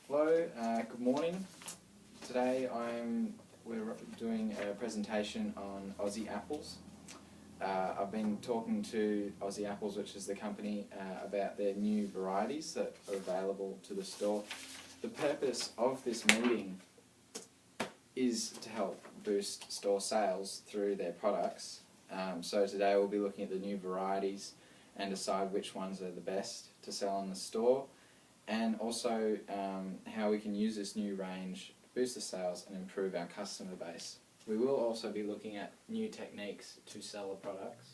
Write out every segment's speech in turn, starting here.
Hello, good morning. Today we're doing a presentation on Aussie Apples. I've been talking to Aussie Apples, which is the company, about their new varieties that are available to the store. The purpose of this meeting is to help boost store sales through their products. So today we'll be looking at the new varieties and decide which ones are the best to sell in the store, and also how we can use this new range to boost the sales and improve our customer base. We will also be looking at new techniques to sell the products.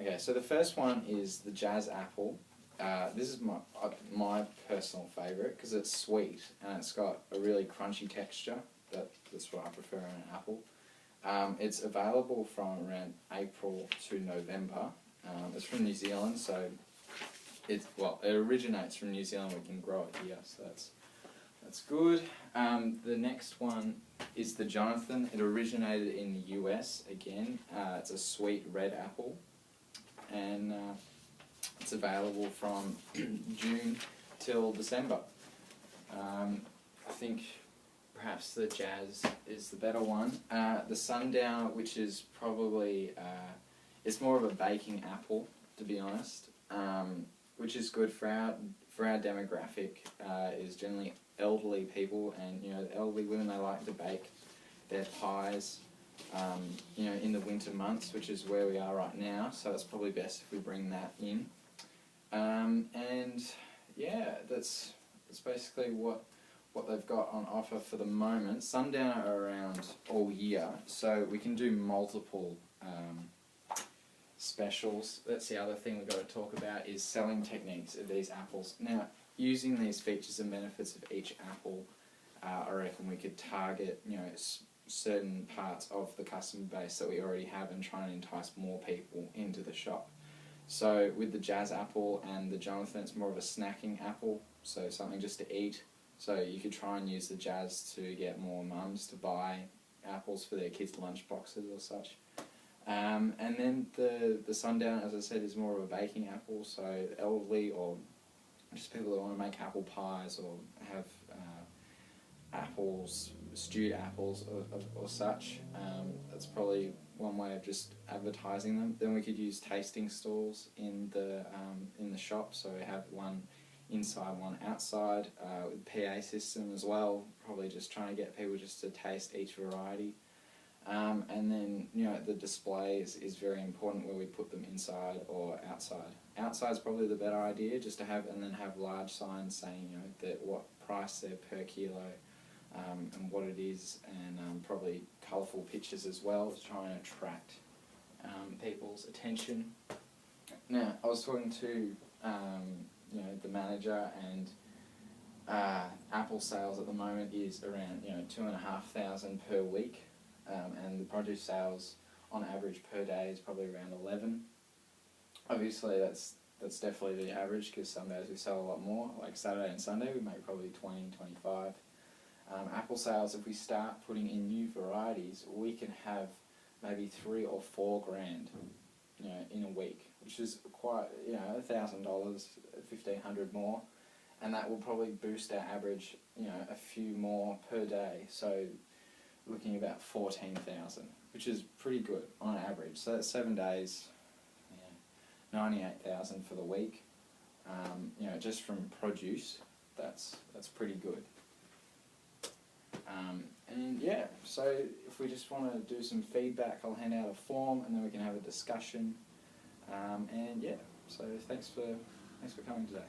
Okay, so the first one is the Jazz Apple. This is my personal favourite because it's sweet and it's got a really crunchy texture. That's what I prefer in an apple. It's available from around April to November. It's from New Zealand, so it originates from New Zealand. We can grow it here, so that's good. The next one is the Jonathan. It originated in the US again. It's a sweet red apple, and it's available from June till December. I think perhaps the Jazz is the better one. The Sundowner, which is probably it's more of a baking apple, to be honest, which is good for our demographic. Is generally elderly people, and the elderly women, they like to bake their pies in the winter months, which is where we are right now, so it's probably best if we bring that in. And yeah, that's basically what they've got on offer for the moment. Sundowner are around all year, so we can do multiple specials. That's the other thing we've got to talk about, is selling techniques of these apples. Now, using these features and benefits of each apple, I reckon we could target certain parts of the customer base that we already have and try and entice more people into the shop. So with the Jazz Apple and the Jonathan, it's more of a snacking apple, so something just to eat. So you could try and use the Jazz to get more mums to buy apples for their kids' lunch boxes or such. And then the Sundowner, as I said, is more of a baking apple, so elderly or just people that want to make apple pies or have apples, stewed apples or such. That's probably one way of just advertising them. Then we could use tasting stalls in the shop, so we have one inside, one outside, with PA system as well, probably just trying to get people just to taste each variety. And then the display is very important, where we put them inside or outside. Outside is probably the better idea, just to have large signs saying that what price they're per kilo, and what it is, and probably colourful pictures as well to try and attract people's attention. Now, I was talking to the manager, and apple sales at the moment is around 2,500 per week. And the produce sales on average per day is probably around 11. Obviously that's definitely the average, because some days we sell a lot more, like Saturday and Sunday we make probably 20, 25. Apple sales, if we start putting in new varieties, we can have maybe $3,000 or $4,000 in a week, which is quite, $1,000, $1,500 more, and that will probably boost our average a few more per day. So looking about 14,000, which is pretty good on average. So that's 7 days, 98,000 for the week. Just from produce, that's pretty good. And yeah, so if we just want to do some feedback, I'll hand out a form, and then we can have a discussion. And yeah, so thanks for coming today.